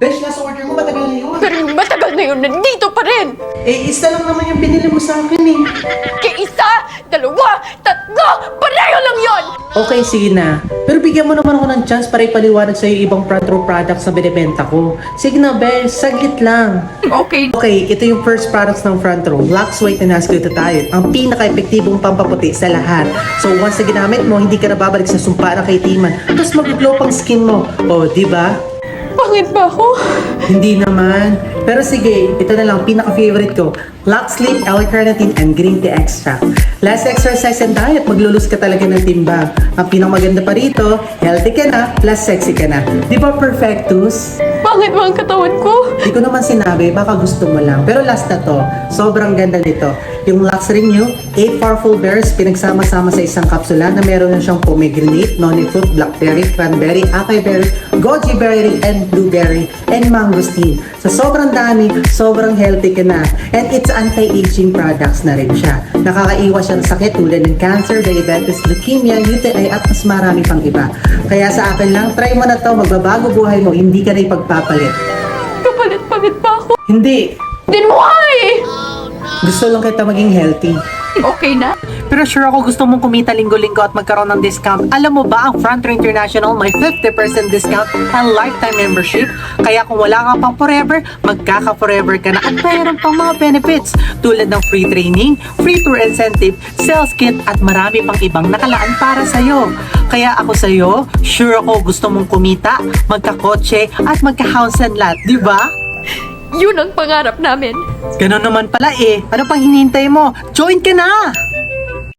Besh, nasa order mo, matagal na yun. Pero yung matagal na yun, nandito pa rin! Eh, isa lang naman yung binili mo sa akin eh. Kaya isa, dalawa, tatlo, pareho lang yun! Okay, sige na. Pero bigyan mo naman ako ng chance para ipaliwanag sa'yo yung ibang front row products na binibenta ko. Sige na, Besh, saglit lang. Okay. Okay, ito yung first products ng front row. Lux White and Husky Glutathione. Ang pinaka-epektibong pampaputi sa lahat. So once na ginamit mo, hindi ka na babalik sa sumpa ng kaitiman. Tapos mag-glow pang skin mo. O, di ba? Pangit ba ako? Hindi naman. Pero sige, ito na lang, pinaka-favorite ko. Lux Sleep, L-carnitine, and Green Tea Extract. Less exercise and diet, maglulus ka talaga ng timbang. Ang pinakamaganda pa rito, healthy ka na, plus sexy ka na. Di ba perfectus? Pangit ba ang katawan ko? Di ko naman sinabi, baka gusto mo lang. Pero last na to, sobrang ganda nito. Yung Lux Renew, 8 powerful berries pinagsama-sama sa isang kapsula na meron na siyang pomegranate, noni fruit, blackberry, cranberry, acai berry, goji berry, and blueberry, and mangosteen. Sa sobrang dami, sobrang healthy ka na. And it's anti-aging products na rin siya. Nakakaiwas siya ng sakit tulad ng cancer, diabetes, leukemia, UTI, at mas marami pang iba. Kaya sa akin lang, try mo na to, magbabago buhay mo, hindi ka na ipagpapalit. Kapalit-palit pa ako. Hindi! Then why? Gusto lang kita maging healthy. Okay na? Pero sure ako gusto mong kumita linggo-linggo at magkaroon ng discount. Alam mo ba ang Front Row International may 50% discount and lifetime membership? Kaya kung wala ka pang forever, magkaka-forever ka na at mayroon pang mga benefits tulad ng free training, free tour incentive, sales kit at marami pang ibang nakalaan para sa'yo. Kaya ako sa'yo, sure ako gusto mong kumita, magkakotse at magka-house and lot, di ba? Yun ang pangarap namin. Ganon naman pala eh. Ano pang hinihintay mo? Join ka na!